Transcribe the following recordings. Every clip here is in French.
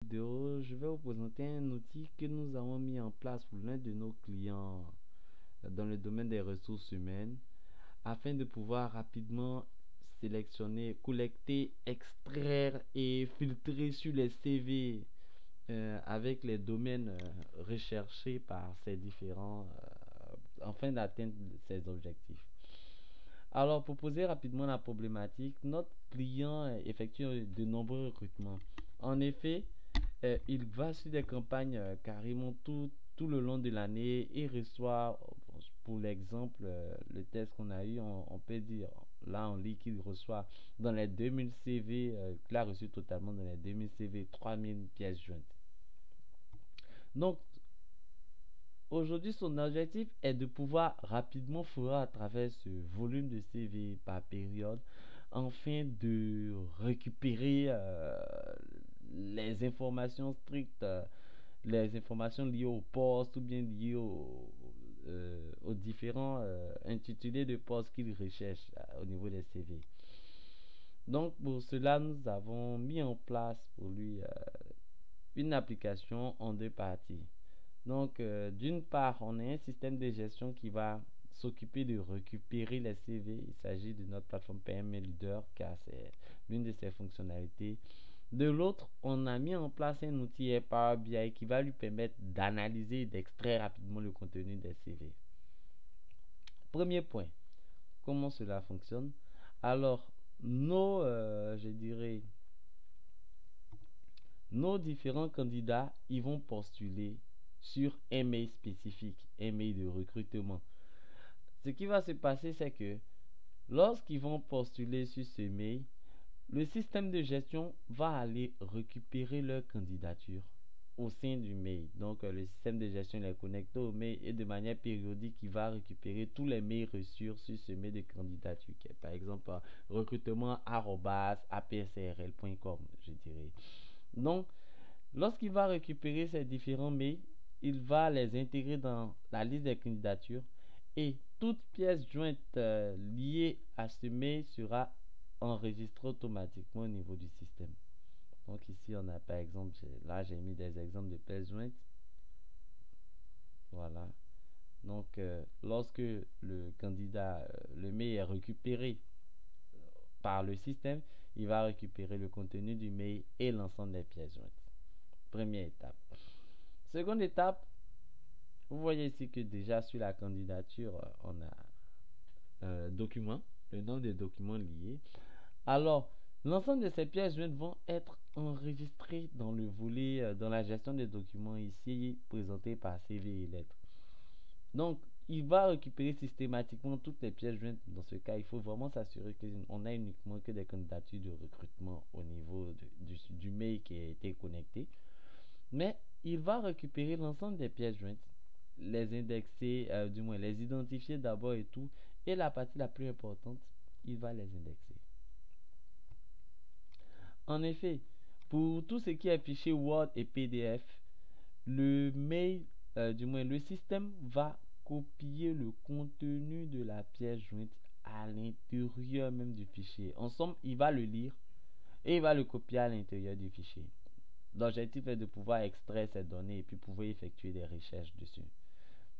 Vidéo, je vais vous présenter un outil que nous avons mis en place pour l'un de nos clients dans le domaine des ressources humaines afin de pouvoir rapidement sélectionner, collecter, extraire et filtrer sur les CV avec les domaines recherchés par ces différents afin d'atteindre ces objectifs. Alors, pour poser rapidement la problématique, notre client effectue de nombreux recrutements. En effet, il va sur des campagnes carrément tout le long de l'année et reçoit, pour l'exemple, le test qu'on a eu, on peut dire, là on lit qu'il reçoit dans les 2000 CV, qu'il a reçu totalement dans les 2000 CV, 3000 pièces jointes. Donc, aujourd'hui, son objectif est de pouvoir rapidement fouiller à travers ce volume de CV par période afin de récupérer les informations strictes, les informations liées au poste ou bien liées aux différents intitulés de poste qu'il recherche au niveau des CV. Donc pour cela, nous avons mis en place pour lui une application en deux parties. Donc d'une part, on a un système de gestion qui va s'occuper de récupérer les CV. Il s'agit de notre plateforme PME Leader car c'est l'une de ses fonctionnalités. De l'autre, on a mis en place un outil Power BI qui va lui permettre d'analyser et d'extraire rapidement le contenu des CV. Premier point, comment cela fonctionne? Alors, je dirais, nos différents candidats, ils vont postuler sur un mail spécifique, un mail de recrutement. Ce qui va se passer, c'est que lorsqu'ils vont postuler sur ce mail, le système de gestion va aller récupérer leur candidature au sein du mail. Donc, le système de gestion est connecté au mail et de manière périodique, il va récupérer tous les mails reçus sur ce mail de candidature. Qui est, par exemple, recrutement@apsrl.com, je dirais. Donc, lorsqu'il va récupérer ces différents mails, il va les intégrer dans la liste des candidatures et toute pièce jointe liée à ce mail sera enregistrée automatiquement au niveau du système. Donc ici on a par exemple, là j'ai mis des exemples de pièces jointes. Voilà. Donc lorsque le candidat, le mail est récupéré par le système, il va récupérer le contenu du mail et l'ensemble des pièces jointes. Première étape. Seconde étape, vous voyez ici que déjà sur la candidature, on a documents, le nombre de documents liés. Alors, l'ensemble de ces pièces jointes vont être enregistrées dans le volet, dans la gestion des documents ici présenté par CV et lettres. Donc, il va récupérer systématiquement toutes les pièces jointes. Dans ce cas, il faut vraiment s'assurer qu'on a uniquement que des candidatures de recrutement au niveau du mail qui a été connecté. Mais il va récupérer l'ensemble des pièces jointes, les indexer, du moins les identifier d'abord et tout. Et la partie la plus importante, il va les indexer. En effet, pour tout ce qui est fichier Word et PDF, le mail, du moins le système va copier le contenu de la pièce jointe à l'intérieur même du fichier. En somme, il va le lire et il va le copier à l'intérieur du fichier. L'objectif est de pouvoir extraire ces données et puis pouvoir effectuer des recherches dessus.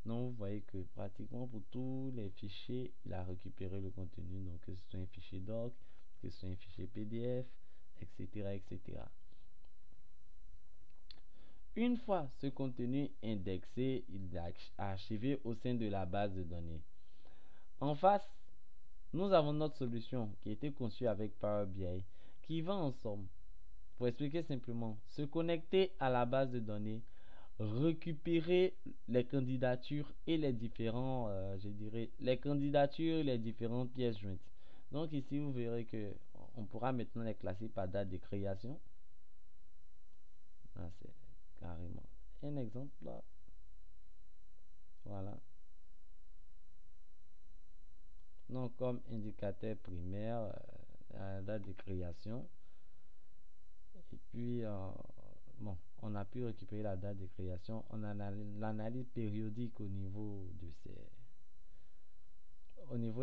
Donc vous voyez que pratiquement pour tous les fichiers, il a récupéré le contenu, donc que ce soit un fichier doc, que ce soit un fichier PDF, etc. etc. Une fois ce contenu indexé, il est archivé au sein de la base de données. En face, nous avons notre solution qui a été conçue avec Power BI qui va ensemble, pour expliquer simplement, se connecter à la base de données, récupérer les candidatures et les différents, je dirais, les candidatures, les différentes pièces jointes. Donc ici, vous verrez que on pourra maintenant les classer par date de création. Ah, c'est carrément un exemple là. Voilà. Donc comme indicateur primaire, la date de création. Et puis, bon, on a pu récupérer la date de création. On a l'analyse périodique au niveau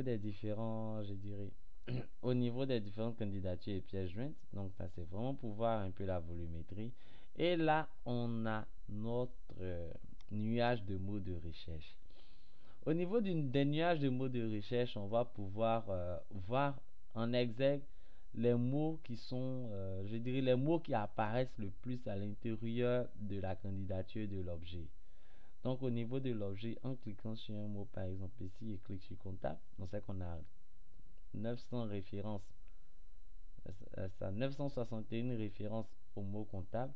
des différents, je dirais, au niveau des différentes candidatures et pièces jointes. Donc, ça, c'est vraiment pour voir un peu la volumétrie. Et là, on a notre nuage de mots de recherche. Au niveau des nuages de mots de recherche, on va pouvoir voir en exergue les mots qui sont, je dirais, les mots qui apparaissent le plus à l'intérieur de la candidature de l'objet. Donc, au niveau de l'objet, en cliquant sur un mot, par exemple ici, et clique sur comptable, on sait qu'on a 900 références, 961 références au mot comptable,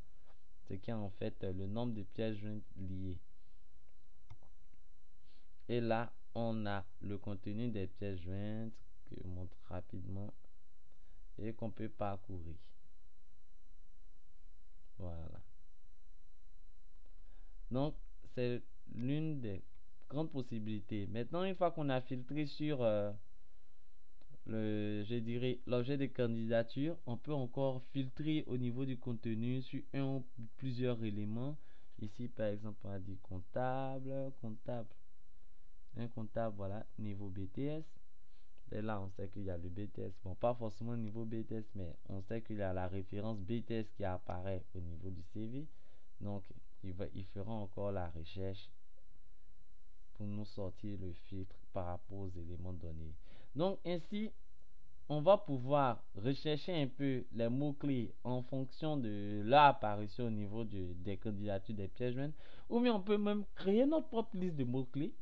ce qui est en fait le nombre de pièces jointes liées. Et là, on a le contenu des pièces jointes que je montre rapidement et qu'on peut parcourir. Voilà. Donc, c'est l'une des grandes possibilités. Maintenant, une fois qu'on a filtré sur je dirais, l'objet de candidature, on peut encore filtrer au niveau du contenu sur un ou plusieurs éléments. Ici, par exemple, on a dit comptable, un comptable, voilà, niveau BTS. Et là, on sait qu'il y a le BTS. Bon, pas forcément au niveau BTS, mais on sait qu'il y a la référence BTS qui apparaît au niveau du CV. Donc, il fera encore la recherche pour nous sortir le filtre par rapport aux éléments donnés. Donc, ainsi, on va pouvoir rechercher un peu les mots-clés en fonction de leur apparition au niveau des candidatures des pièces jointes. Ou bien on peut même créer notre propre liste de mots-clés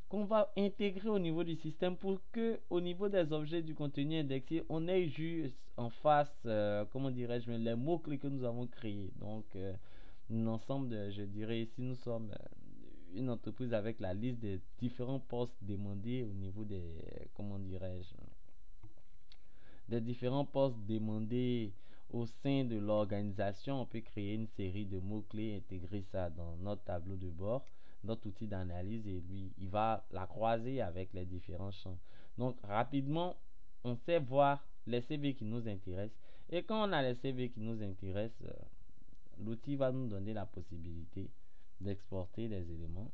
qu'on va intégrer au niveau du système pour que au niveau des objets du contenu indexé, on ait juste en face, comment dirais-je, les mots-clés que nous avons créés. Donc, un ensemble de, je dirais, si nous sommes une entreprise avec la liste des différents postes demandés au niveau des, comment dirais-je, des différents postes demandés au sein de l'organisation, on peut créer une série de mots-clés, intégrer ça dans notre tableau de bord, notre outil d'analyse, et lui, il va la croiser avec les différents champs. Donc, rapidement, on sait voir les CV qui nous intéressent. Et quand on a les CV qui nous intéressent, l'outil va nous donner la possibilité d'exporter les éléments.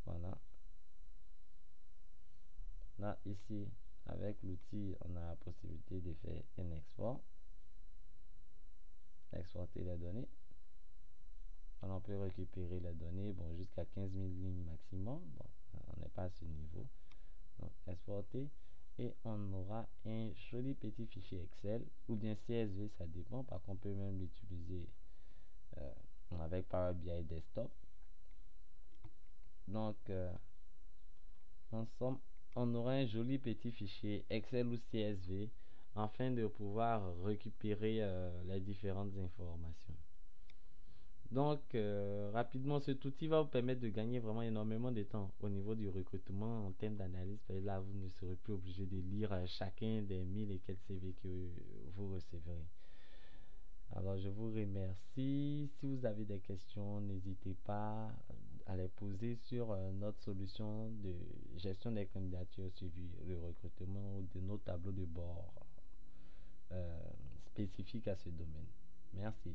Voilà. Là, ici, avec l'outil, on a la possibilité de faire un export. Exporter les données. On peut récupérer les données, bon, jusqu'à 15 000 lignes maximum. Bon, on n'est pas à ce niveau. Donc, exporter. Et on aura un joli petit fichier Excel ou bien CSV, ça dépend. Par contre, on peut même l'utiliser avec Power BI Desktop. Donc, en somme, on aura un joli petit fichier Excel ou CSV afin de pouvoir récupérer les différentes informations. Donc, rapidement, cet outil va vous permettre de gagner vraiment énormément de temps au niveau du recrutement en termes d'analyse. Là, vous ne serez plus obligé de lire chacun des 1000 et quelques CV que vous recevrez. Alors, je vous remercie. Si vous avez des questions, n'hésitez pas à les poser sur notre solution de gestion des candidatures suivi le recrutement ou de nos tableaux de bord spécifiques à ce domaine. Merci.